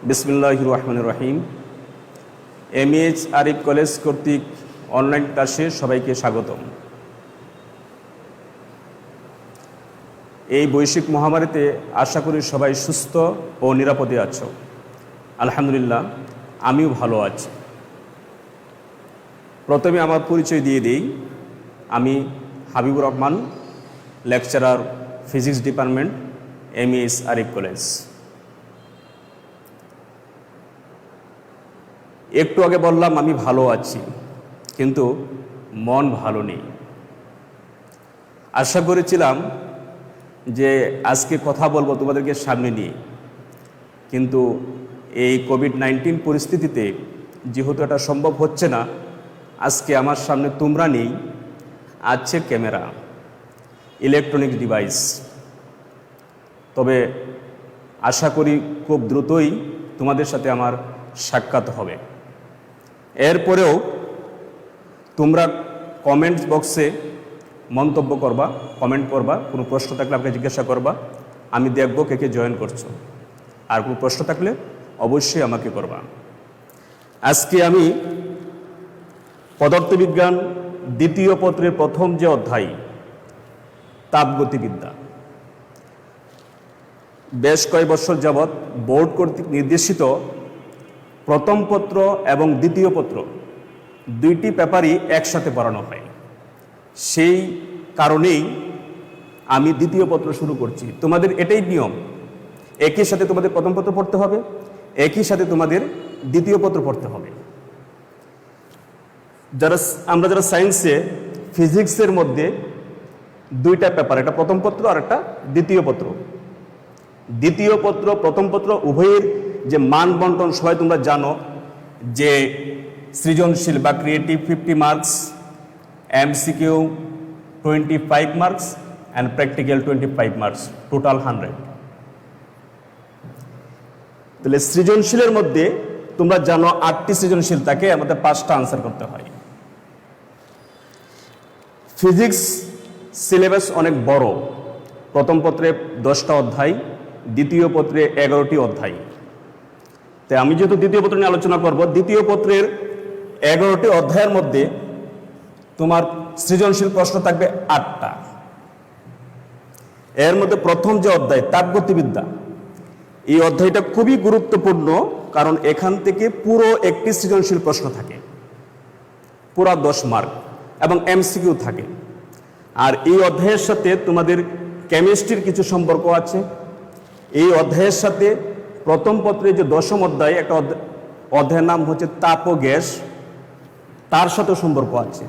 বিসমিল্লাহির রহমানির রহিম। MAh Arif college কর্তৃক অনলাইন ক্লাসে সবাইকে স্বাগতম। এই বৈশ্বিক মহামারীতে আশা করি সবাই সুস্থ ও নিরাপদে আছো। আলহামদুলিল্লাহ, আমিও ভালো আছি। প্রথমে আমার পরিচয় দিয়ে দিই। আমি Habibur Rahman, lecturer, physics department, mAh Arif college. একটু আগে বললাম আমি ভালো আছি, কিন্তু মন ভালো নেই। আশা করেছিলাম যে আজকে কথা বলবো তোমাদেরকে সামনে নিয়ে, কিন্তু এই কোভিড-19 পরিস্থিতিতে যেহেতু এটা সম্ভব হচ্ছে না, আজকে আমার সামনে তোমরা নেই, আছে ক্যামেরা, ইলেকট্রনিক ডিভাইস। তবে আশা করি খুব দ্রুতই তোমাদের সাথে আমার সাক্ষাৎ হবে। এরপরেও তোমরা কমেন্টস বক্সে মন্তব্য করবা, কমেন্ট করবা, কোনো প্রশ্ন থাকলে আমাকে জিজ্ঞাসা করবা, আমি দেখব কে কে জয়েন করছো। আর কোনো প্রশ্ন থাকলে অবশ্যই আমাকে করবা। আজকে আমি পদার্থবিজ্ঞান দ্বিতীয় পত্রের প্রথম যে অধ্যায়, তাপগতিবিদ্যা, বেশ কয়েক বছর যাবৎ বোর্ড কর্তৃক নির্দেশিত প্রথম পত্র এবং দ্বিতীয় পত্র দুইটি পেপারই একসাথে পড়ানো হয়। সেই কারণেই আমি দ্বিতীয় পত্র শুরু করছি। তোমাদের এটাই নিয়ম, একই সাথে তোমাদের প্রথম পত্র পড়তে হবে, একই সাথে তোমাদের দ্বিতীয় পত্র পড়তে হবে। আমরা যারা সায়েন্সে, ফিজিক্সের মধ্যে দুইটা পেপার, একটা প্রথম পত্র আর একটা দ্বিতীয় পত্র। দ্বিতীয় পত্র প্রথম পত্র উভয়ের যে মান বন্টন সবাই তোমরা জানো, যে সৃজনশীল বা creative 50 marks, MCQ 25 marks and practical 25 marks, total 100। তাহলে সৃজনশীলের মধ্যে তোমরা জানো 8টি সৃজনশীল থাকে, আমাদের 5টা আনসার করতে হয়। ফিজিক্স সিলেবাস অনেক বড়, প্রথম পত্রে 10টা অধ্যায়, দ্বিতীয় পত্রে 11টি অধ্যায়। তাই আমি যেহেতু দ্বিতীয় পত্র নিয়ে আলোচনা করব, দ্বিতীয় পত্রের 11টি অধ্যায়ের মধ্যে তোমার সৃজনশীল প্রশ্ন থাকবে 8টা। এর মধ্যে প্রথম যে অধ্যায়, তাপগতিবিদ্যা, এই অধ্যায়টা খুবই গুরুত্বপূর্ণ, কারণ এখান থেকে পুরো একটি সৃজনশীল প্রশ্ন থাকে, পুরো 10 মার্ক, এবং এমসিকিউ থাকে। আর এই অধ্যায়ের সাথে তোমাদের কেমিস্ট্রির কিছু সম্পর্ক আছে। এই অধ্যায়ের সাথে প্রথম পত্রে যে 10ম অধ্যায়, একটা অধ্যায়ের নাম হচ্ছে তাপ ও গ্যাস, তার সাথে সম্পর্ক আছে।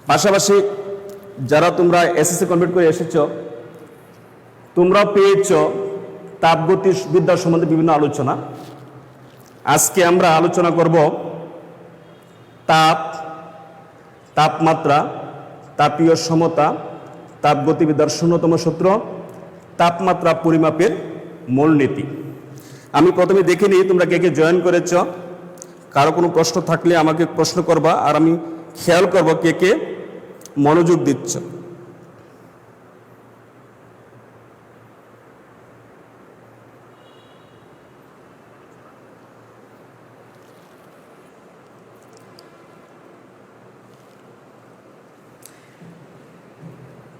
পাশাপাশি যারা তোমরা এসএসসি কমপ্লিট করে এসেছ, তোমরা পেয়েছ তাপগতিবিদ্যার সম্বন্ধে বিভিন্ন আলোচনা। আজকে আমরা আলোচনা করব তাপমাত্রা, তাপীয় সমতা, তাপগতিবিদ্যার 0তম সূত্র, তাপমাত্রা পরিমাপের মূলনীতি। আমি প্রথমে দেখে নিই তোমরা কে কে জয়েন করেছ। কারো কোনো প্রশ্ন থাকলে আমাকে প্রশ্ন করবা, আর আমি খেয়াল করব কে কে মনোযোগ দিচ্ছ।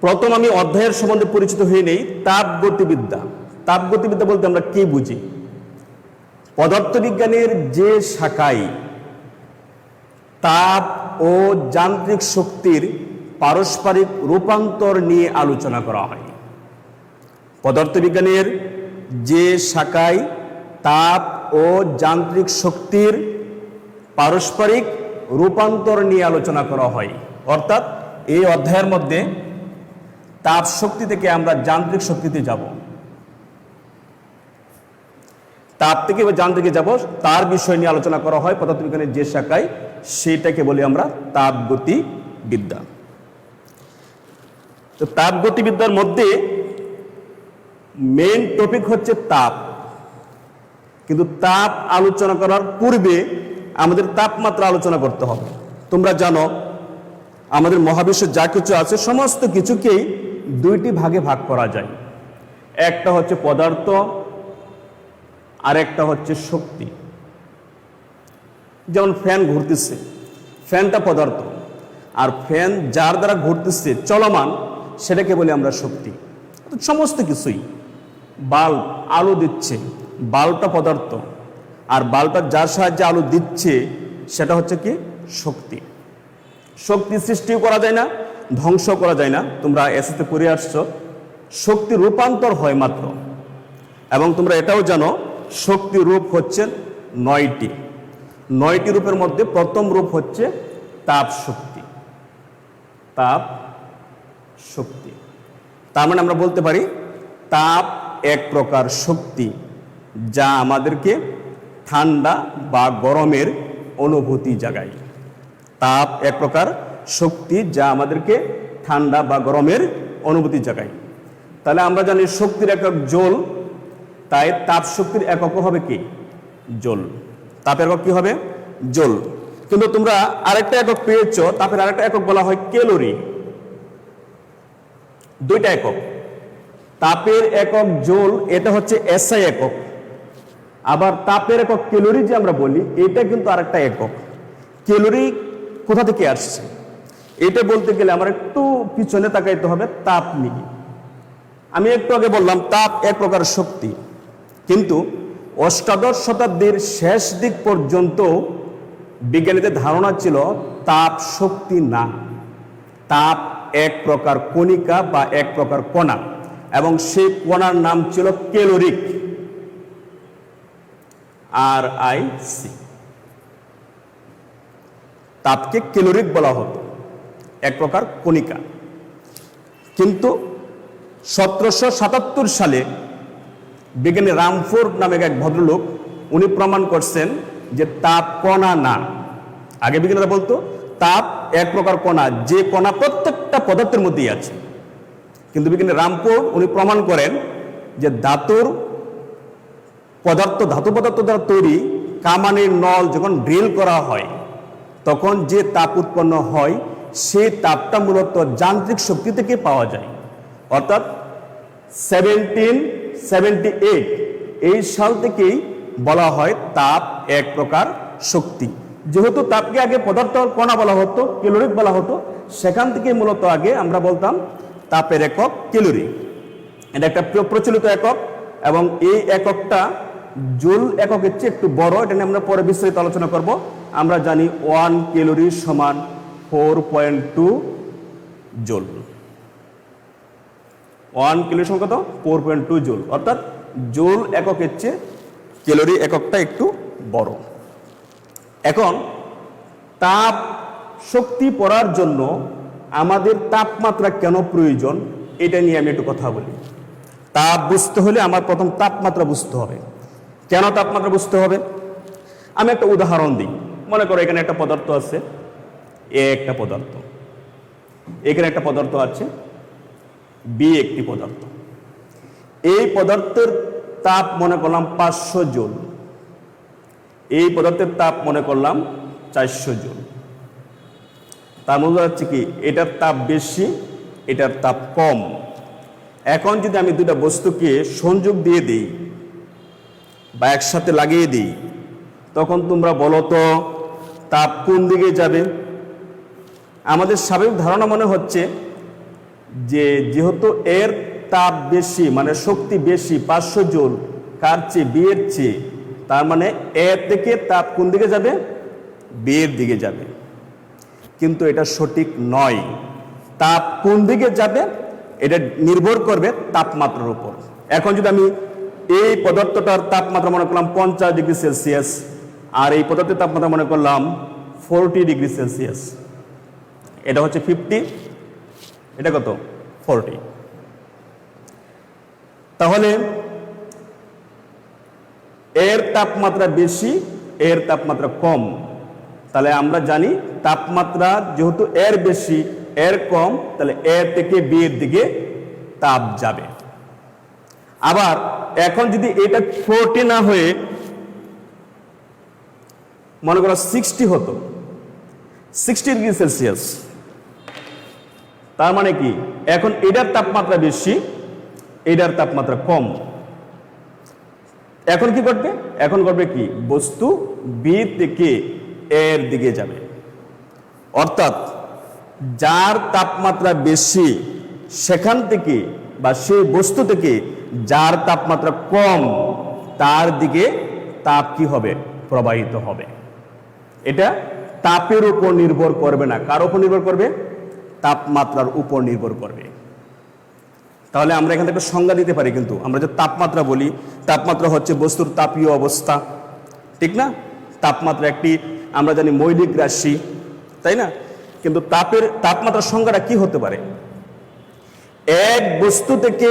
প্রথম আমি অধ্যায়ের সম্বন্ধে পরিচিত হয়ে নেই। তাপগতিবিদ্যা। তাপগতিবিদ্যা বলতে আমরা কি বুঝি? পদার্থবিজ্ঞানের যে শাখায় তাপ ও যান্ত্রিক শক্তির পারস্পরিক রূপান্তর নিয়ে আলোচনা করা হয়। পদার্থবিজ্ঞানের যে শাখায় তাপ ও যান্ত্রিক শক্তির পারস্পরিক রূপান্তর নিয়ে আলোচনা করা হয়, অর্থাৎ এই অধ্যায়ের মধ্যে তাপ শক্তি থেকে আমরা যান্ত্রিক শক্তিতে যাব, তাপ থেকে যান্ত্রিকে যাব, তার বিষয় নিয়ে আলোচনা করা হয় পদার্থবিজ্ঞানের যে শাখায়, সেইটাকে বলি আমরা তাপগতিবিদ্যা। তো তাপগতিবিদ্যার মধ্যে মেইন টপিক হচ্ছে তাপ, কিন্তু তাপ আলোচনা করার পূর্বে আমাদের তাপমাত্রা আলোচনা করতে হবে। তোমরা জানো আমাদের মহাবিশ্বে যা কিছু আছে সমস্ত কিছুকেই দুইটি ভাগে ভাগ করা যায়। একটা হচ্ছে পদার্থ, আর একটা হচ্ছে শক্তি। যেমন ফ্যান ঘুরতেছে, ফ্যানটা পদার্থ, আর ফ্যান যার দ্বারা ঘুরতেছে চলমান সেটাকে বলি আমরা শক্তি। সমস্ত কিছুই, বাল্ব আলো দিচ্ছে, বাল্বটা পদার্থ, আর বাল্বটা যার সাহায্যে আলো দিচ্ছে সেটা হচ্ছে কি শক্তি। শক্তি সৃষ্টিও করা যায় না, ধ্বংস করা যায় না। তোমরা এসএতে পড়ে আসছো, শক্তি রূপান্তর হয় মাত্র। এবং তোমরা এটাও জানো শক্তি রূপ হচ্ছে 9টি। 9টি রূপের মধ্যে প্রথম রূপ হচ্ছে তাপ শক্তি। তাপ শক্তি, তার মানে আমরা বলতে পারি তাপ এক প্রকার শক্তি যা আমাদেরকে ঠান্ডা বা গরমের অনুভূতি জাগায়। তাপ এক প্রকার শক্তি যা আমাদেরকে ঠান্ডা বা গরমের অনুভূতি জাগায়। তাহলে আমরা জানি শক্তির একক জোল, তাই তাপ শক্তির একক হবে কি জোল। তাপের একক কি হবে জোল। কিন্তু তোমরা আরেকটা একক পেয়েছ, তাপের আরেকটা একক বলা হয় ক্যালোরি। দুইটা একক, তাপের একক জোল এটা হচ্ছে এসআই একক, আবার তাপের একক ক্যালোরি যে আমরা বলি এটা কিন্তু আরেকটা একক। ক্যালোরি কোথা থেকে আসছে এটা বলতে গেলে আমার একটু পিছনে তাকাইতে হবে, তাপ নিয়ে। আমি একটু আগে বললাম তাপ এক প্রকার শক্তি, কিন্তু অষ্টাদশ শতাব্দীর শেষ দিক পর্যন্ত বিজ্ঞানীদের ধারণা ছিল তাপ শক্তি না, তাপ এক প্রকার কণিকা বা এক প্রকার কণা, এবং সেই কণার নাম ছিল ক্যালোরিক, RIC। তাপকে ক্যালোরিক বলা হতো, এক প্রকার কণিকা। কিন্তু 1777 সালে বিজ্ঞানী রামফোর্ড নামে এক ভদ্রলোক উনি প্রমাণ করছেন যে তাপ কণা না। আগে বিজ্ঞানীরা বলতো তাপ এক প্রকার কণা, যে কণা প্রত্যেকটা পদার্থের মধ্যেই আছে। কিন্তু বিজ্ঞানী রামফোর্ড উনি প্রমাণ করেন যে ধাতু পদার্থ দ্বারা তৈরি কামানের নল যখন ড্রিল করা হয় তখন যে তাপ উৎপন্ন হয় সেই তাপটা মূলত যান্ত্রিক শক্তি থেকে পাওয়া যায়। অর্থাৎ 1778 এই সাল থেকেই বলা হয় তাপ এক প্রকার শক্তি। যেহেতু তাপকে আগে পদার্থ কণা বলা হতো, ক্যালোরিক বলা হতো, সেখান থেকে মূলত আগে আমরা বলতাম তাপের একক ক্যালোরি। এটা একটা প্রচলিত একক, এবং এই এককটা জুল এককের চেয়ে একটু বড়। এটা নিয়ে আমরা পরে বিস্তারিত আলোচনা করব। আমরা জানি 1 ক্যালোরি সমান 4.2 জুল। 1 ক্যালোরি সমান কত? 4.2 জুল। অর্থাৎ জুল এককের চেয়ে ক্যালোরি এককটা একটু বড়। এখন তাপ শক্তি পড়ার জন্য আমাদের তাপমাত্রা কেন প্রয়োজন এটা নিয়ে আমি একটু কথা বলি। তাপ বুঝতে হলে আমার প্রথম তাপমাত্রা বুঝতে হবে। কেন তাপমাত্রা বুঝতে হবে? আমি একটা উদাহরণ দিই। মনে করো এখানে একটা পদার্থ আছে, একটা পদার্থ, এখানে একটা পদার্থ আছে, বি একটি পদার্থ। এই পদার্থের তাপ মনে করলাম 500 জুল, এই পদার্থের তাপ মনে করলাম 400 জুল। তার মধ্যে হচ্ছে কি এটার তাপ বেশি, এটার তাপ কম। এখন যদি আমি দুইটা বস্তুকে সংযোগ দিয়ে দিই বা একসাথে লাগিয়ে দিই, তখন তোমরা বলো তো তাপ কোন দিকে যাবে? আমাদের স্বাভাবিক ধারণা মনে হচ্ছে যে যেহেতু এর তাপ বেশি মানে শক্তি বেশি 500 জুল কার চেয়ে, বি এর চেয়ে, তার মানে এ থেকে তাপ কোন দিকে যাবে? বি এর দিকে যাবে। কিন্তু এটা সঠিক নয়। তাপ কোন দিকে যাবে এটা নির্ভর করবে তাপমাত্রার উপর। এখন যদি আমি এই পদার্থটার তাপমাত্রা মনে করলাম 50 ডিগ্রি সেলসিয়াস, আর এই পদার্থের তাপমাত্রা মনে করলাম 40 ডিগ্রি সেলসিয়াস, এটা হচ্ছে 50, এটা কত? 40। তাহলে এর তাপমাত্রা বেশি, এর তাপমাত্রা কম। তাহলে আমরা জানি তাপমাত্রা যেহেতু এর বেশি, এর কম, তাহলে এ থেকে বি এর দিকে তাপ যাবে। আবার এখন যদি এটা 40 না হয়ে মনে করো 60 হতো, 60 ডিগ্রি সেলসিয়াস, তার মানে কি এখন এটার তাপমাত্রা বেশি, এটার তাপমাত্রা কম। এখন কি করবে? এখন করবে কি, বস্তু বি থেকে এর দিকে যাবে। অর্থাৎ যার তাপমাত্রা বেশি সেখান থেকে বা সেই বস্তু থেকে যার তাপমাত্রা কম তার দিকে তাপ কি হবে, প্রবাহিত হবে। এটা তাপের উপর নির্ভর করবে না, কার উপর নির্ভর করবে, তাপমাত্রার উপর নির্ভর করবে। তাহলে আমরা এখান থেকে একটা সংজ্ঞা দিতে পারি, কিন্তু আমরা যে তাপমাত্রা বলি, তাপমাত্রা হচ্ছে বস্তুর তাপীয় অবস্থা, ঠিক না? তাপমাত্রা একটি আমরা জানি মৌলিক রাশি, তাই না? কিন্তু তাপমাত্রার সংজ্ঞাটা কি হতে পারে? এক বস্তু থেকে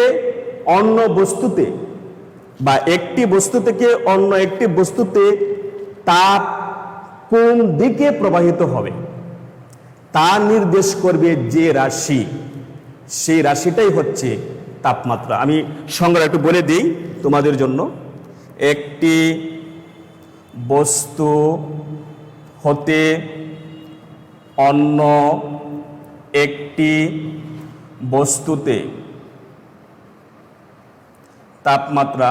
অন্য বস্তুতে বা একটি বস্তু থেকে অন্য একটি বস্তুতে তাপ কোন দিকে প্রবাহিত হবে তা নির্দেশ করবে যে রাশি, সেই রাশিটাই হচ্ছে তাপমাত্রা। আমি সংজ্ঞা একটু বলে দিই তোমাদের জন্য। একটি বস্তু হতে অন্য একটি বস্তুতে তাপমাত্রা,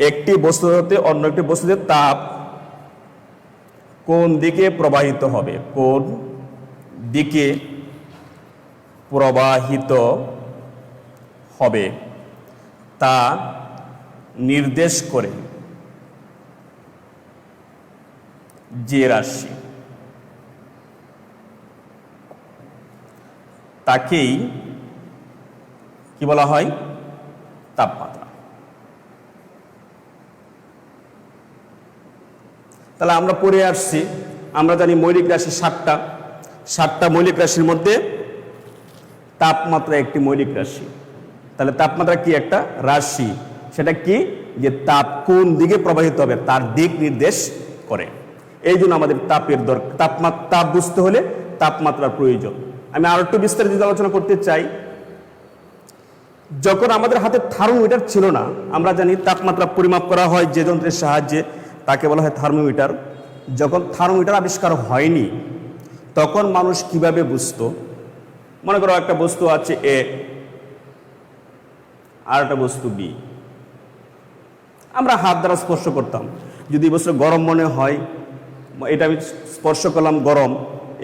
একটি বস্তু হতে অন্য একটি বস্তুতে তাপ কোন দিকে প্রবাহিত হবে, কোন দিকে প্রবাহিত হবে তা নির্দেশ করে যে রাশি, তাকেই কি বলা হয়, তাপমাত্রা। তাহলে আমরা পড়ে আসছি, আমরা জানি মৌলিক রাশি 7টা মৌলিক রাশির মধ্যে তাপমাত্রা একটি মৌলিক রাশি। তাহলে তাপমাত্রা কি, একটা রাশি, সেটা কি, যে তাপ কোন দিকে প্রবাহিত হবে তার দিক নির্দেশ করে। এই জন্য আমাদের তাপের দরকার, তাপ বুঝতে হলে তাপমাত্রার প্রয়োজন। আমি আরো একটু বিস্তারিত আলোচনা করতে চাই। যখন আমাদের হাতে থার্মোমিটার ছিল না, আমরা জানি তাপমাত্রা পরিমাপ করা হয় যে যন্ত্রের সাহায্যে, তাকে বলা হয় থার্মোমিটার। যখন থার্মোমিটার আবিষ্কার হয়নি তখন মানুষ কিভাবে বুঝতো? মনে করো একটা বস্তু আছে এ আর একটা বস্তু বি, আমরা হাত দ্বারা স্পর্শ করতাম। যদি বস্তু গরম মনে হয়, এটা আমি স্পর্শ করলাম গরম,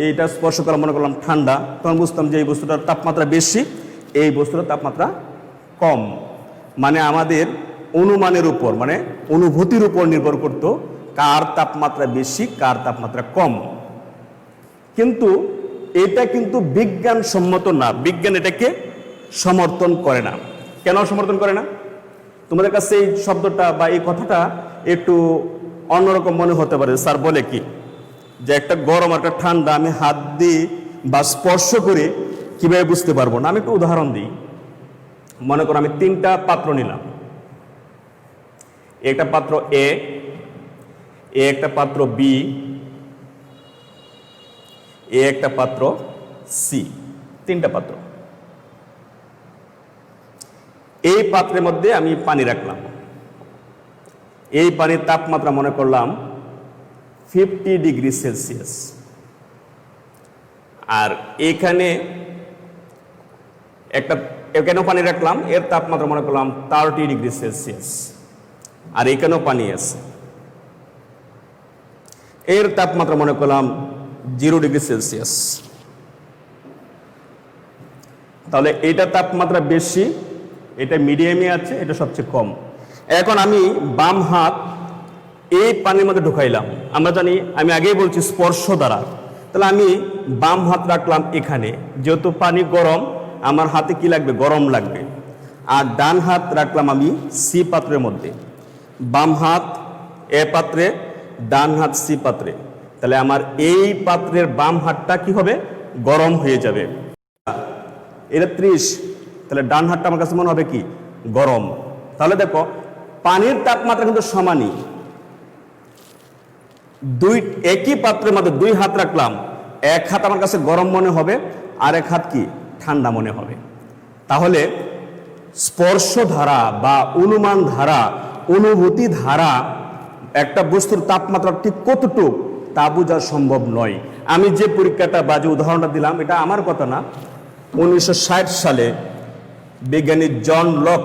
এইটা স্পর্শ করলাম মনে করলাম ঠান্ডা, তখন বুঝতাম যে এই বস্তুটার তাপমাত্রা বেশি, এই বস্তুটার তাপমাত্রা কম। মানে আমাদের অনুমানের উপর, মানে অনুভূতির উপর নির্ভর করত কার তাপমাত্রা বেশি কার তাপমাত্রা কম। কিন্তু এটা কিন্তু বিজ্ঞানসম্মত না, বিজ্ঞান এটাকে সমর্থন করে না। কেন সমর্থন করে না? তোমাদের কাছে এই শব্দটা বা এই কথাটা একটু অন্যরকম মনে হতে পারে। স্যার বলে কি যে একটা গরম একটা ঠান্ডা আমি হাত দিয়ে বা স্পর্শ করে কিভাবে বুঝতে পারবো না? আমি একটু উদাহরণ দিই। মনে করো আমি 3টা পাত্র নিলাম, একটা পাত্র এ, একটা পাত্র বি, একটা পাত্র সি, 3টা পাত্র। এই পাত্রের মধ্যে আমি পানি রাখলাম, এই পানির তাপমাত্রা মনে করলাম 50 ডিগ্রি সেলসিয়াস, আর এখানে এখানেও পানি রাখলাম, এর তাপমাত্রা মনে করলাম 30 ডিগ্রি সেলসিয়াস, আর এখানেও পানি আছে, এর তাপমাত্রা মনে করলাম 0 ডিগ্রি সেলসিয়াস। তাহলে এটা তাপমাত্রা বেশি, এটা মিডিয়ামে আছে, এটা সবচেয়ে কম। এখন আমি বাম হাত এই পানির মধ্যে ঢুকাইলাম, আমরা জানি, আমি আগেই বলছি স্পর্শ দ্বারা। তাহলে আমি বাম হাত রাখলাম এখানে, যেহেতু পানি গরম আমার হাতে কি লাগবে, গরম লাগবে। আর ডান হাত রাখলাম আমি সি পাত্রের মধ্যে, বাম হাত এ পাত্রে, ডান হাত সি পাত্রে। তাহলে আমার এই পাত্রের বাম হাতটা কি হবে, গরম হয়ে যাবে। এটা 30, তাহলে ডান হাতটা আমার কাছে মনে হবে কি, গরম। তাহলে দেখো পানির তাপমাত্রা কিন্তু সমানই, একই পাত্রের মধ্যে 2 হাত রাখলাম, এক হাত আমার কাছে গরম মনে হবে আর এক হাত কি, ঠান্ডা মনে হবে। তাহলে স্পর্শ ধারা বা অনুমান ধারা, অনুভূতি ধারা একটা বস্তুর তাপমাত্রা ঠিক কতটুকু তা বোঝা সম্ভব নয়। আমি যে পরীক্ষাটা বা যে উদাহরণটা দিলাম এটা আমার কথা না, 1960 সালে বিজ্ঞানী জন লক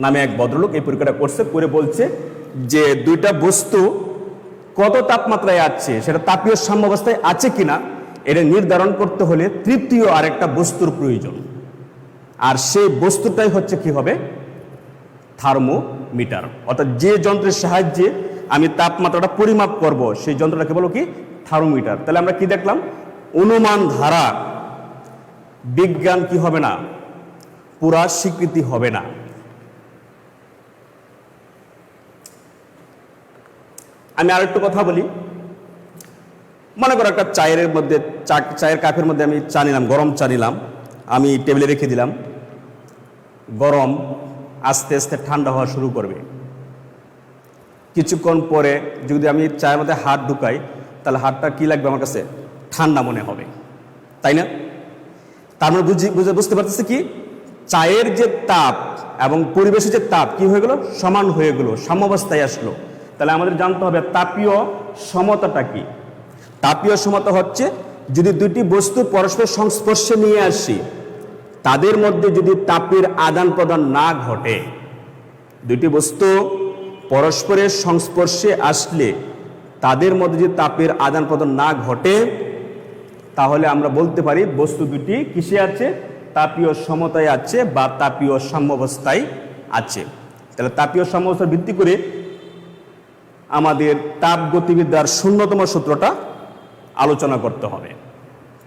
নামে এক ভদ্রলোক এই পরীক্ষাটা করছে, করে বলছে যে দুইটা বস্তু কত তাপমাত্রায় আছে, সেটা তাপীয় সাম্যাবস্থায় আছে কিনা এটা নির্ধারণ করতে হলে তৃতীয় আরেকটা বস্তুর প্রয়োজন। আর সেই বস্তুটাই হচ্ছে কি হবে, থার্মোমিটার। অর্থাৎ যে যন্ত্রের সাহায্যে আমি তাপমাত্রাটা পরিমাপ করব সেই যন্ত্রটাকে বলো কি, থার্মোমিটার। তাহলে আমরা কি দেখলাম, অনুমান ধারা বিজ্ঞান কি হবে না, পুরা স্বীকৃতি হবে না। আমি আরেকটু কথা বলি। মনে করো একটা চায়ের মধ্যে, চায়ের কাপের মধ্যে আমি চা নিলাম, গরম চা নিলাম, আমি টেবিলে রেখে দিলাম। গরম আস্তে আস্তে ঠান্ডা হওয়া শুরু করবে। কিছুক্ষণ পরে যদি আমি চায়ের মধ্যে হাত ঢুকাই, তাহলে হাতটা কি লাগবে আমার কাছে, ঠান্ডা মনে হবে, তাই না? তার মানে বুঝতে পারতেছে কি, চায়ের যে তাপ এবং পরিবেশের যে তাপ কি হয়ে গেল, সমান হয়ে গেল, সাম্যাবস্থায় আসলো। তাহলে আমাদের জানতে হবে তাপীয় সমতাটা কি। তাপীয় সমতা হচ্ছে যদি দুটি বস্তু পরস্পর সংস্পর্শে নিয়ে আসি, তাদের মধ্যে যদি তাপের আদান প্রদান না ঘটে, দুটি বস্তু পরস্পরের সংস্পর্শে আসলে তাদের মধ্যে যদি তাপের আদান প্রদান না ঘটে, তাহলে আমরা বলতে পারি বস্তু দুটি কিসে আছে, তাপীয় সমতায় আছে বা তাপীয় সাম্যাবস্থায় আছে। তাহলে তাপীয় সাম্যাবস্থার ভিত্তি করে আমাদের তাপ গতিবিদ্যার শূন্যতম সূত্রটা আলোচনা করতে হবে।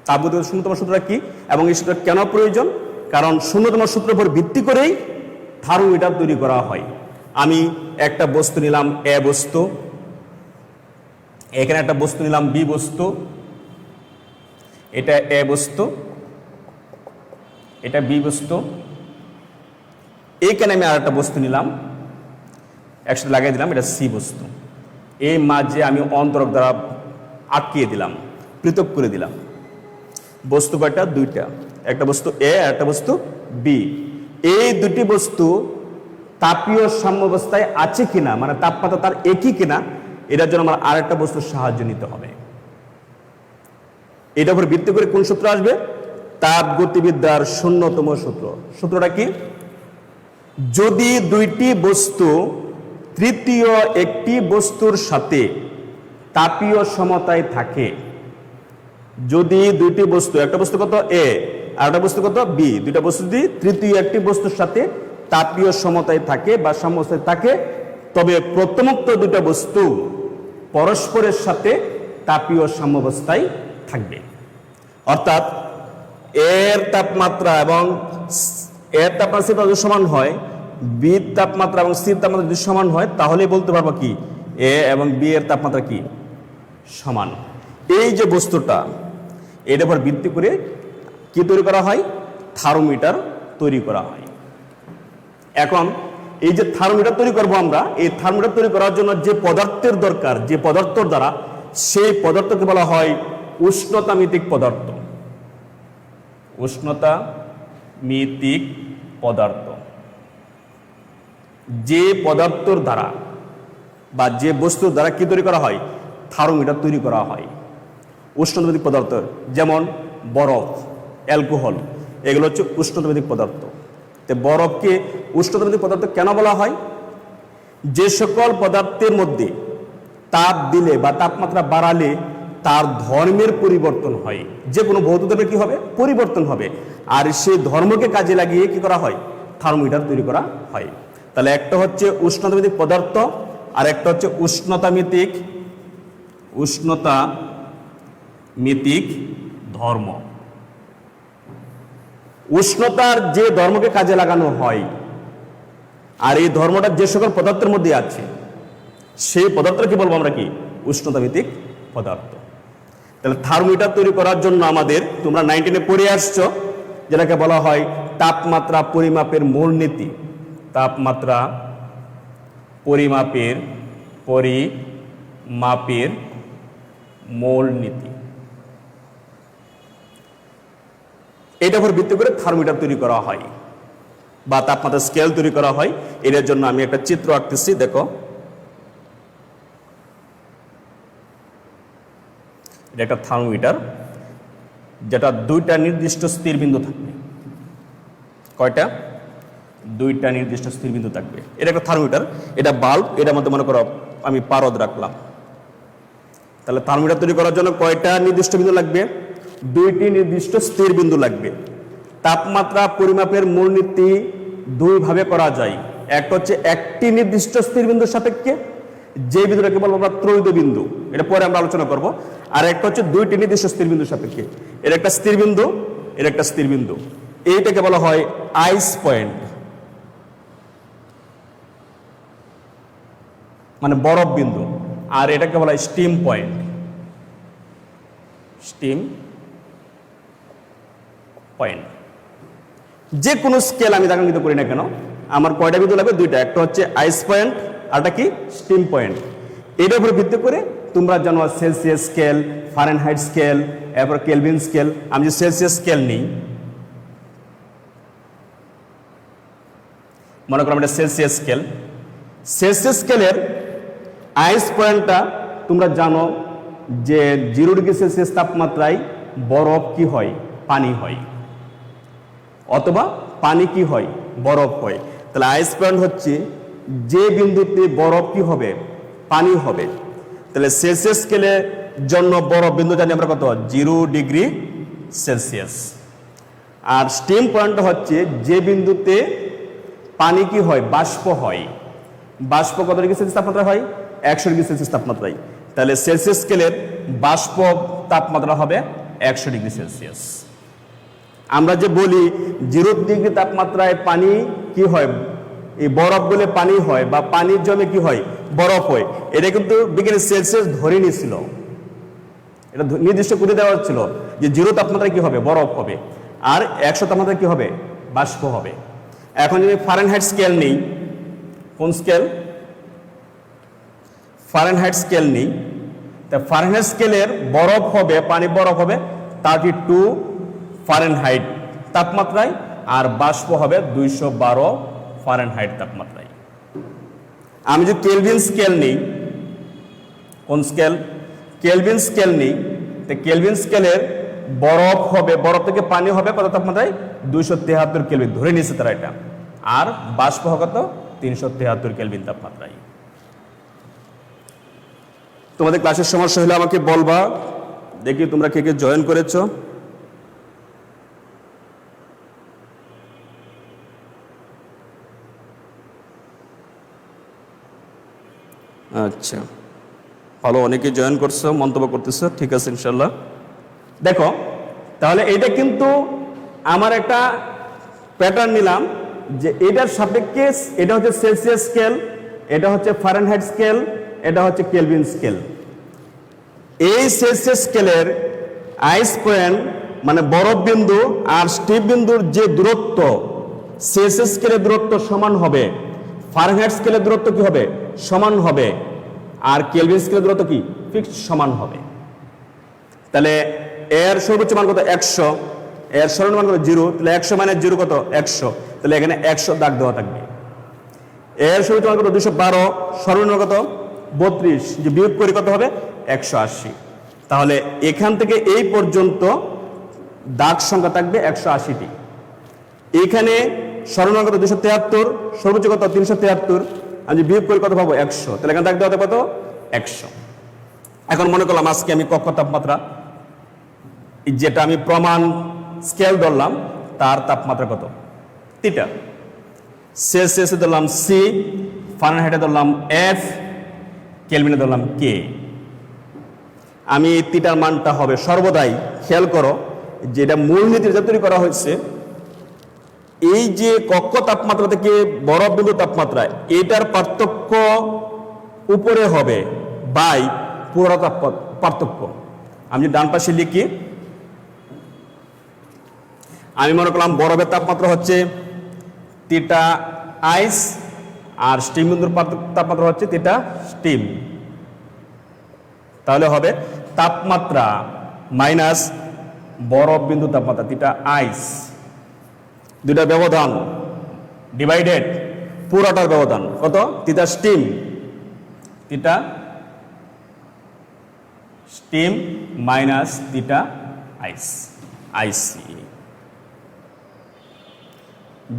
তাপগতিবিদ্যার শূন্যতম সূত্রটা কি এবং এই সূত্রটা কেন প্রয়োজন? কারণ শূন্যতম সূত্রের উপর ভিত্তি করেই থার্মোমিটার তৈরি করা হয়। আমি একটা বস্তু নিলাম এ বস্তু, এখানে একটা বস্তু নিলাম বি বস্তু, এটা এ বস্তু, এটা বি বস্তু, এইখানে আমি আর একটা বস্তু নিলাম, একসাথে লাগিয়ে দিলাম, এটা সি বস্তু। এই মাঝে আমি অন্তরক দ্বারা আটকিয়ে দিলাম, পৃথক করে দিলাম। বস্তু কয়টা, দুইটা, একটা বস্তু এ আর একটা বস্তু বি। এই দুটি বস্তু তাপীয় সাম্যাবস্থায় আছে কিনা, মানে তাপমাত্রা তার একই কিনা, এটার জন্য আমার আরেকটা বস্তুর সাহায্য নিতে হবে। এটার উপর ভিত্তি করে কোন সূত্র আসবে, তাপ গতিবিদ্যার শূন্যতম সূত্র। সূত্রটা কি, যদি দুইটি বস্তু তৃতীয় একটি বস্তুর সাথে তাপীয় সমতায় থাকে, যদি দুইটি বস্তু, একটা বস্তু কত এ আর একটা বস্তু কত বি, দুইটা বস্তু যদি তৃতীয় একটি বস্তুর সাথে তাপীয় সমতায় থাকে বা সাম্যাবস্থায় থাকে, তবে প্রথমোক্ত দুইটা বস্তু পরস্পরের সাথে তাপীয় সাম্যাবস্থায় থাকবে। অর্থাৎ এর তাপমাত্রা এবং এর তাপমাত্রা যদি সমান হয়, বির তাপমাত্রা এবং সির তাপমাত্রা যদি সমান হয়, তাহলেই বলতে পারবো কি এ এবং বি এর তাপমাত্রা কি সমান। এই যে বস্তুটা, এর উপর ভিত্তি করে কি তৈরি করা হয়, থার্মোমিটার তৈরি করা হয়। এখন এই যে থার্মোমিটার তৈরি করব আমরা, এই থার্মোমিটার তৈরি করার জন্য যে পদার্থের দরকার, যে পদার্থের দ্বারা, সেই পদার্থকে বলা হয় উষ্ণতামিতিক পদার্থ। উষ্ণতা মিতিক পদার্থ। যে পদার্থের দ্বারা বা যে বস্তুর দ্বারা কি তৈরি করা হয়, থার্মোমিটার তৈরি করা হয়। উষ্ণতামিতিক পদার্থ যেমন বরফ, অ্যালকোহল, এগুলো হচ্ছে উষ্ণতামিতিক পদার্থ। তো বরফকে উষ্ণতামিতিক পদার্থ কেন বলা হয়? যে সকল পদার্থের মধ্যে তাপ দিলে বা তাপমাত্রা বাড়ালে তার ধর্মের পরিবর্তন হয়, যে কোনো ভৌত ধর্মের কি হবে, পরিবর্তন হবে, আর সেই ধর্মকে কাজে লাগিয়ে কি করা হয়, থার্মোমিটার তৈরি করা হয়। তাহলে একটা হচ্ছে উষ্ণতামিতিক পদার্থ আর একটা হচ্ছে উষ্ণতামিতিক ধর্ম। উষ্ণতার যে ধর্মকে কাজে লাগানো হয় আর এই ধর্মটা যে সকল পদার্থের মধ্যে আছে, সেই পদার্থকে বলবো আমরা কি, উষ্ণতামিতিক পদার্থ। তাহলে থার্মোমিটার তৈরি করার জন্য আমাদের, তোমরা 19-এ পড়ে আসছো, যেটাকে বলা হয় তাপমাত্রা পরিমাপের মূলনীতি। তাপমাত্রা পরিমাপের মূলনীতি। এটার উপর ভিত্তি করে থার্মোমিটার তৈরি করা হয় বা তাপমাত্রা স্কেল তৈরি করা হয়। এটার জন্য আমি একটা চিত্র আঁকতেছি, দেখো। এটা একটা থার্মোমিটার, যেটা দুইটা নির্দিষ্ট স্থির বিন্দু থাকবে। কয়টা? দুইটা নির্দিষ্ট স্থির বিন্দু থাকবে। এটা একটা থার্মোমিটার, এটা বাল্ব, এটার মধ্যে মনে করো আমি পারদ রাখলাম। তাহলে থার্মোমিটার তৈরি করার জন্য কয়টা নির্দিষ্ট বিন্দু লাগবে? দুইটি নির্দিষ্ট স্থির বিন্দু লাগবে। তাপমাত্রা পরিমাপের মূলনীতি দুইভাবে করা যায়। একটা হচ্ছে একটি নির্দিষ্ট স্থির বিন্দুর সাপেক্ষে, যে বিন্দুটাকে বলবো আমরা ত্রৈধ বিন্দু, এটা পরে আমরা আলোচনা করব। আর একটা হচ্ছে দুইটি নির্দিষ্ট স্থির বিন্দুর সাপেক্ষে, এর একটা স্থির বিন্দু, এর একটা স্থির বিন্দু। এইটাকে বলা হয় আইস পয়েন্ট, মানে বরফ বিন্দু। আর এটাকে বলা হয় স্টিম পয়েন্ট, স্টিম পয়েন্ট। যে কোনো স্কেল আমি দেখাঙ্কিত করি না কেন, আমার কয়টা বিন্দু লাগবে? দুইটা। একটা হচ্ছে আইস পয়েন্ট, আরটা কি? Steam point. এটার উপরে ভিত্তি করে তোমরা জানো সেলসিয়াস স্কেল, ফারেনহাইট স্কেল, এরপর কেলভিন স্কেল। আমি যে সেলসিয়াস স্কেল নিই, মনে করো এটা সেলসিয়াস স্কেল। সেলসিয়াস স্কেলের আইস পয়েন্টটা তোমরা জানো যে 0 ডিগ্রি সেলসিয়াস তাপমাত্রায় বরফ কি হয়? পানি হয়, অথবা পানি কি হয়? বরফ হয়। তাহলে আইস পয়েন্ট হচ্ছে যে বিন্দুতে বরফ কি হবে? পানি হবে। তাহলে সেলসিয়াস স্কেলের জন্য বরফ বিন্দু জানি আমরা কত? 0 ডিগ্রি সেলসিয়াস। আর স্টিম পয়েন্ট হচ্ছে যে বিন্দুতে পানি কি হয়? বাষ্প হয়। বাষ্প কত ডিগ্রি সেলসিয়াস তাপমাত্রা হয়? 100 ডিগ্রি সেলসিয়াস তাপমাত্রায়। তাহলে সেলসিয়াস স্কেলের বাষ্প তাপমাত্রা হবে 100 ডিগ্রি সেলসিয়াস। আমরা যে বলি 0 ডিগ্রি তাপমাত্রায় পানি কি হয়? এই বরফ বলে পানি হয়, বা পানির জমে কি হয়? বরফ হয়। এটা কিন্তু বিজ্ঞানী সেলসিয়াস ধরে নিয়েছিল, এটা নির্দিষ্ট করে দেওয়া হচ্ছিল যে 0 তাপমাত্রায় কি হবে? বরফ হবে, আর 100 তাপমাত্রায় কি হবে? বাষ্প হবে। এখন যদি ফারেনহাইট স্কেল নেই, কোন স্কেল? ফারেনহাইট স্কেল নেই। তা ফারেনহাইট স্কেলের বরফ হবে, পানি বরফ হবে 32 ফারেনহাইট তাপমাত্রায়, আর বাষ্প হবে 212 ফারেনহাইট তাপমাত্রায়। আমি যদি কেলভিন স্কেল নিই, কোন স্কেল? কেলভিন স্কেল নিই, তো কেলভিন স্কেলের বরফ হবে, বরফ থেকে পানি হবে কত তাপমাত্রায়? 273 কেলভিন ধরে নিয়েছে তারা এটা। আর বাষ্প হবে কত? 373 কেলভিন তাপমাত্রায়। তোমাদের ক্লাসের সমস্যা হলে আমাকে বলবা, দেখি তোমরা কে কে জয়েন করেছো। আচ্ছা, ভালো, অনেকে জয়েন করছো, মন্তব্য করতেছো, ঠিক আছে ইনশাল্লাহ। দেখো তাহলে এটা কিন্তু আমার একটা প্যাটার্ন নিলাম যে এটার সাপেক্ষে এটা হচ্ছে সেলসিয়াস স্কেল, এটা হচ্ছে ফারেনহাইট স্কেল, এটা হচ্ছে কেলভিন স্কেল। এই সেলসিয়াস স্কেলের আইস পয়েন্ট মানে বরফ বিন্দু আর স্টিম বিন্দুর যে দূরত্ব, সেলসিয়াস স্কেলের দূরত্ব সমান হবে, ফারেনহাইট স্কেলের দূরত্ব কি হবে? সমান হবে, আর কেলভিন স্কেলের দূরত্ব কি? ফিক্সড সমান হবে। তাহলে এর সর্বোচ্চ মান কত? 100, এর সর্বনিম্ন মান কত? 0। তাহলে 100 মানে 0 কত? 100। তাহলে এখানে 100 দাগ দেওয়া থাকবে। এর সর্বোচ্চ মান কত? 212, সর্বনিম্ন কত? 32, যে বিয়োগ করি কত হবে? 180। তাহলে এখান থেকে এই পর্যন্ত দাগ সংখ্যা থাকবে 180টি। এখানে সর্বনিম্ন কত? 273, সর্বোচ্চ কত? 373, আমি বিয়োগ করি কত পাবো? 100। তাহলে এখানে দাগ দেওয়া কত? 100। এখন মনে করলাম আজকে আমি কক্ষ তাপমাত্রা, যেটা আমি প্রমাণ স্কেল ধরলাম, তার তাপমাত্রা কত? থিটা। সেলসিয়াসে ধরলাম সি, ফারেনহাইটে ধরলাম এফ, কেলভিনে ধরলাম কে। আমি থিটার মানটা হবে সর্বদাই, খেয়াল করো যেটা মূলনীতি যেটা তৈরি করা হয়েছে, এই যে কক্ষ তাপমাত্রা থেকে বরফ বিন্দু তাপমাত্রা, এটার পার্থক্য উপরে হবে বাই পুরো পার্থক্য। আমি ডান পাশে লিখি, আমি মনে করলাম বরফের তাপমাত্রা হচ্ছে থিটা আইস, আর স্টিম বিন্দুর তাপমাত্রা হচ্ছে থিটা স্টিম। তাহলে হবে তাপমাত্রা মাইনাস বরফ বিন্দু তাপমাত্রা থিটা আইস, দুইটা ব্যবধান ডিভাইডেড পুরোটার ব্যবধান কত? Theta steam, theta steam minus theta ice, আইসি।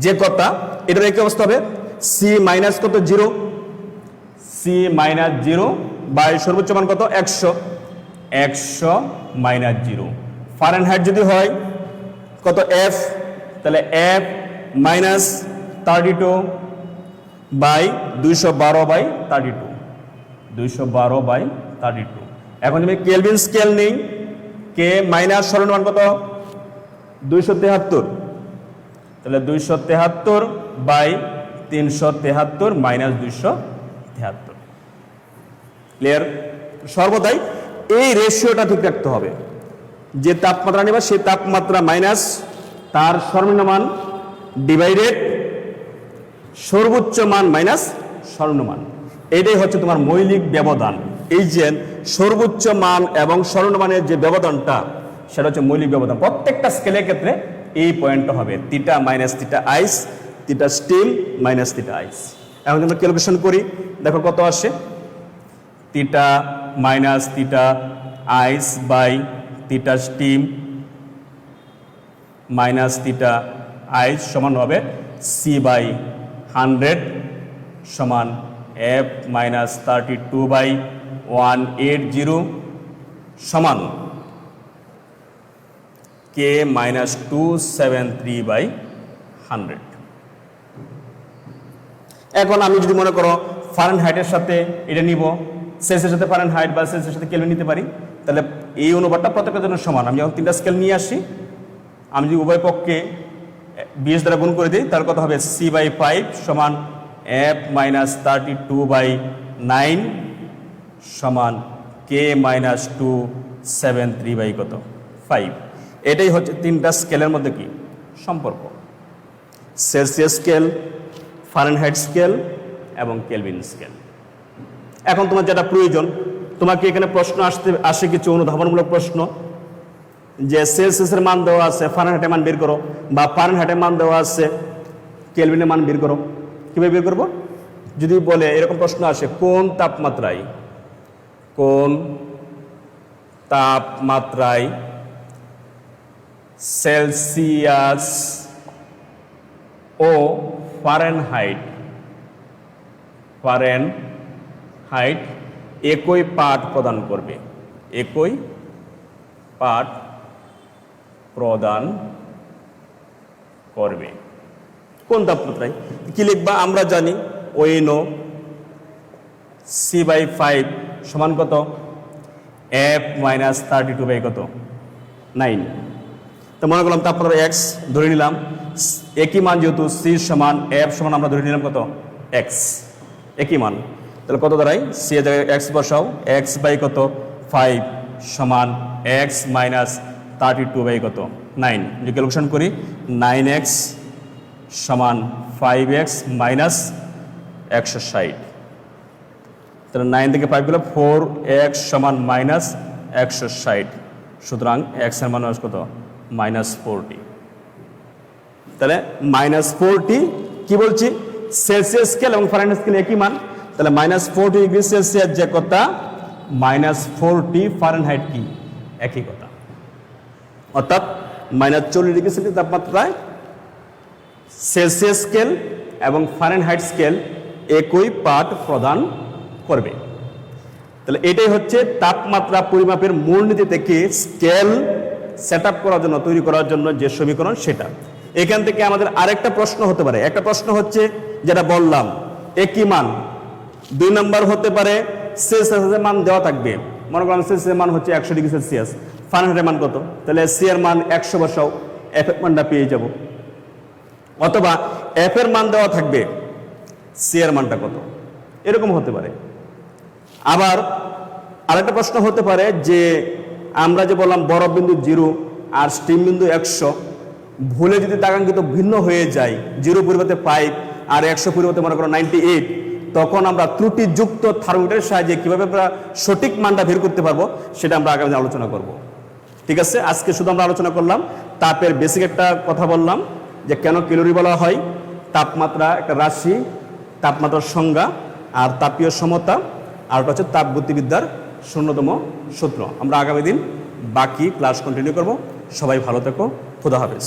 যে কথা এটার একই অবস্থা হবে সি মাইনাস কত 0, সি মাইনাস 0 বাই সর্বোচ্চ মান কত 100, 100 মাইনাস 0 ফারেনহাইট যদি হয় কত এফ, তাহলে F minus 32 by 212 by 32, 212 by 32। এখন তুমি কেলভিন স্কেল নেই, কে মাইনাস সরণ মান কত 273, তাহলে 273 বাই 373 মাইনাস 273। ক্লিয়ার? সর্বদাই এই রেশিওটা ঠিক রাখতে হবে, যে তাপমাত্রা নেবা সেই তাপমাত্রা মাইনাস তার সর্বনিম্ন মান ডিভাইডেড সর্বোচ্চ মান মাইনাস সর্বনিম্ন মান। এটাই হচ্ছে তোমার মৌলিক ব্যবধান। এই যে সর্বোচ্চ মান এবং সর্বনিম্ন মানের যে ব্যবধানটা, সেটা হচ্ছে মৌলিক ব্যবধান। প্রত্যেকটা স্কেলের ক্ষেত্রে এই পয়েন্টটা হবে theta minus theta ice, theta steam minus theta ice. এখন আমরা ক্যালকুলেশন করি, দেখো কত আসে, theta minus theta ice by theta steam minus theta ice সমান হবে সি বাই 100 সমান এফ মাইনাস 32 বাই 180 সমান কে মাইনাস 273 বাই 100। এখন আমি যদি মনে করো ফারেনহাইটের সাথে এটা নিব, সেলসিয়াসের সাথে ফারেনহাইট বা সেলসিয়াসের সাথে কেলভিন নিতে পারি, তাহলে এই অনুপাতটা প্রত্যেকটার জন্য সমান। আমি যখন 3টা স্কেল নিয়ে আসি, আমি যদি উভয় পক্ষে 20 দ্বারা গুণ করে দিই, তার কত হবে সি বাই 5 সমান এফ মাইনাস 32 বাই 9 সমান কে মাইনাস 273 বাই কত 5। এটাই হচ্ছে 3টা স্কেলের মধ্যে কি সম্পর্ক, সেলসিয়াস স্কেল, ফারেনহাইট স্কেল এবং কেলভিন স্কেল। এখন তোমার যেটা প্রয়োজন, তোমাকে এখানে প্রশ্ন আসে কিছু অনুধাবনমূলক প্রশ্ন, যে সেলসিয়াসের মান দেওয়া আছে, ফারেনহাইটের মান বের করো, বা ফারেনহাইটের মান দেওয়া আছে, কেলভিনের মান বের করো। কিভাবে বের করবো? যদি বলে এরকম প্রশ্ন আসে, কোন তাপমাত্রায় সেলসিয়াস ও ফারেনহাইট একই পাঠ প্রদান করবে, একই পাঠ প্রদান করবে। কোন তাপমাত্রায় কি লিখবা? আমরা জানি ওই নো সি বাই 5 সমান কত এফ মাইনাস 32 বাই কত 9। তো মনে করলাম তাপমাত্রা এক্স ধরে নিলাম, একই মান যেহেতু সি সমান এফ সমান আমরা ধরে নিলাম কত এক্স, একই মান। তাহলে কত দাঁড়াই? সি এর জায়গায় এক্স বসাও, এক্স বাই কত 5 সমান এক্স মাইনাস 32 বাই কত 9। যদি ক্যালকুলেশন করি 9x সমান 5x মাইনাস 160, তাহলে 9 থেকে 5 গেলে 4x সমান মাইনাস 160, সুতরাং x এর মান কত মাইনাস 40। তাহলে মাইনাস 40 কি বলছি, সেলসিয়াস স্কেল এবং ফারেনহাইট স্কেল একই মান, তাহলে মাইনাস 40 ডিগ্রি সেলসিয়াস যে কথা, মাইনাস 40 ফারেনহাইট কি একই কথা, অর্থাৎ মাইনাস 40 ডিগ্রি সেলসিয়াস তাপমাত্রায় সেলসিয়াস স্কেল এবং ফারেনহাইট স্কেল একই পাঠ প্রদান করবে। তাহলে এটাই হচ্ছে তাপমাত্রা পরিমাপের মূলনীতি থেকে স্কেল সেট আপ করার জন্য, তৈরি করার জন্য যে সমীকরণ, সেটা। এখান থেকে আমাদের আরেকটা প্রশ্ন হতে পারে। একটা প্রশ্ন হচ্ছে যেটা বললাম একই মান, 2 নম্বর হতে পারে সেলসিয়াসের মান দেওয়া থাকবে, মনে করেন সেলসিয়াসের মান হচ্ছে 100 ডিগ্রি সেলসিয়াস, ফারেনহাইটের মান কত, তাহলে সি এর মান 100 বসাও, এফ এর মানটা পেয়ে যাব। অথবা এফ এর মান দেওয়া থাকবে, সি এর মানটা কত, এরকম হতে পারে। আবার আরেকটা প্রশ্ন হতে পারে যে আমরা যে বললাম বরফ বিন্দু 0 আর স্টিম বিন্দু 100, ভুলে যদি তাকাঙ্কিত ভিন্ন হয়ে যায়, 0 পরিবর্তে 5 আর 100 পরিবর্তে মনে করো 98, তখন আমরা ত্রুটিযুক্ত থার্মোমিটারের সাহায্যে কিভাবে আমরা সঠিক মানটা বের করতে পারবো, সেটা আমরা আগামী আলোচনা করব। ঠিক আছে, আজকে শুধু আমরা আলোচনা করলাম তাপের বেসিক একটা কথা বললাম, যে কেন ক্যালোরি বলা হয়, তাপমাত্রা একটা রাশি, তাপমাত্রার সংজ্ঞা, আর তাপীয় সমতা, আর ওটা হচ্ছে তাপগতিবিদ্যার 0তম সূত্র। আমরা আগামী দিন বাকি ক্লাস কন্টিনিউ করব। সবাই ভালো থেকো, খোদা হাফেজ।